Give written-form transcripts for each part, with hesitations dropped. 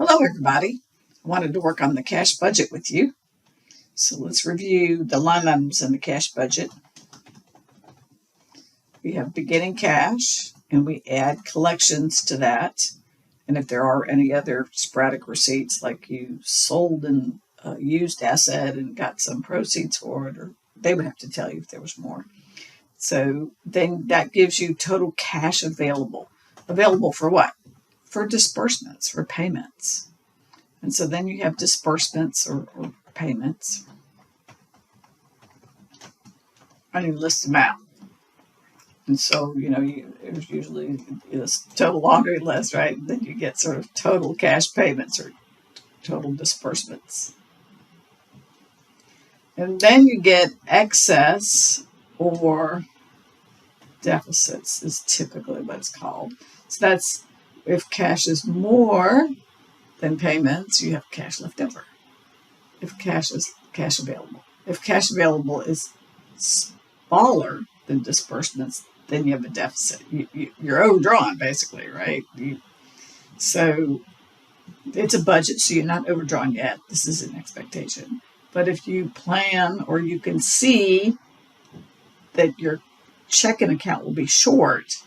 Hello, everybody. I wanted to work on the cash budget with you. So let's review the line items in the cash budget. We have beginning cash, and we add collections to that. And if there are any other sporadic receipts, like you sold an used asset and got some proceeds for it, or they would have to tell you if there was more. So then that gives you total cash available. Available for what? For disbursements, for payments. And so then you have disbursements or payments. And you list them out. And so, there's usually this total laundry list, right? And then you get sort of total cash payments or total disbursements. And then you get excess or deficits is typically what it's called. So that's if cash is more than payments, you have cash left over. If cash is cash available. If cash available is smaller than disbursements, then you have a deficit. You're overdrawn, basically, right? So it's a budget, so you're not overdrawn yet. This is an expectation. But if you plan or you can see that your checking account will be short,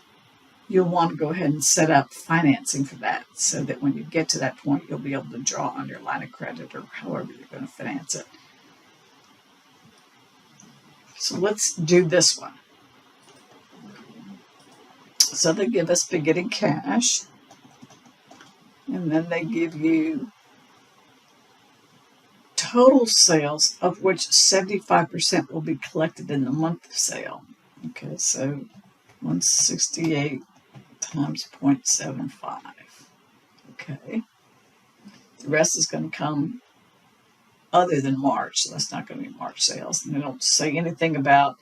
you'll want to go ahead and set up financing for that so that when you get to that point, you'll be able to draw on your line of credit or however you're going to finance it. So let's do this one. So they give us beginning cash, and then they give you total sales, of which 75% will be collected in the month of sale. Okay, so 168 times 0.75. Okay. The rest is going to come other than March. So that's not going to be March sales. And they don't say anything about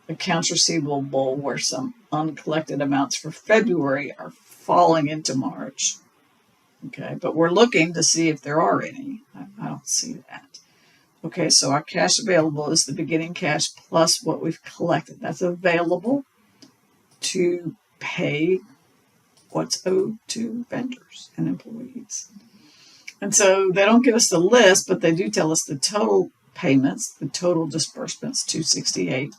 accounts receivable where some uncollected amounts for February are falling into March. Okay, but we're looking to see if there are any. I don't see that. Okay, so our cash available is the beginning cash plus what we've collected. That's available to pay what's owed to vendors and employees. And so they don't give us the list, but they do tell us the total payments, the total disbursements, 268.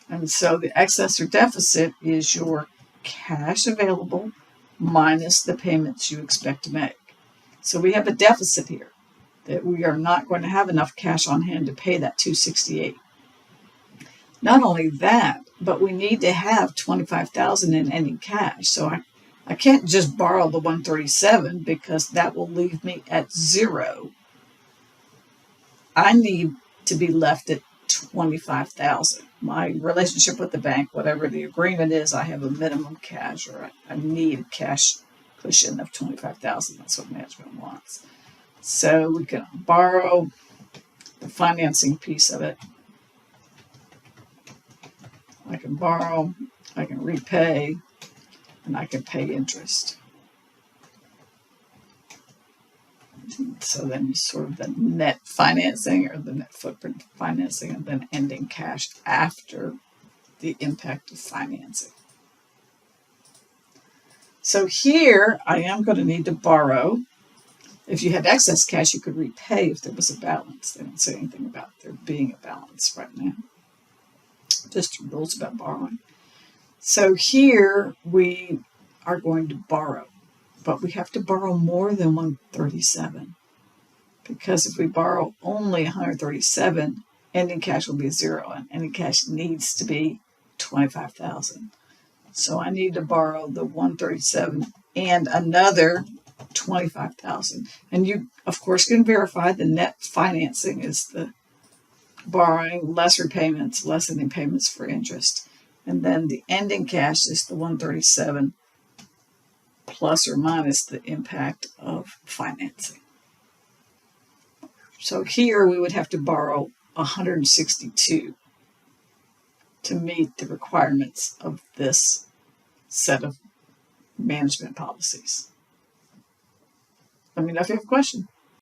And so the excess or deficit is your cash available minus the payments you expect to make. So we have a deficit here that we are not going to have enough cash on hand to pay that 268. Not only that, but we need to have $25,000 in ending cash. So I can't just borrow the 137 because that will leave me at zero. I need to be left at 25,000. My relationship with the bank, whatever the agreement is, I have a minimum cash, or I need a cash cushion of 25,000. That's what management wants. So we can borrow the financing piece of it. I can borrow, I can repay, and I can pay interest. So then sort of the net financing or the net footprint financing, and then ending cash after the impact of financing. So here I am going to need to borrow. If you had excess cash, you could repay if there was a balance. They don't say anything about there being a balance right now. Just rules about borrowing. So here we are going to borrow. But we have to borrow more than 137 because if we borrow only 137, ending cash will be zero, and ending cash needs to be 25,000. So I need to borrow the 137 and another 25,000. And you, of course, can verify the net financing is the borrowing less repayments, less ending payments for interest, and then the ending cash is the 137. Plus or minus the impact of financing. So here we would have to borrow 162 to meet the requirements of this set of management policies. Let me know if you have a question.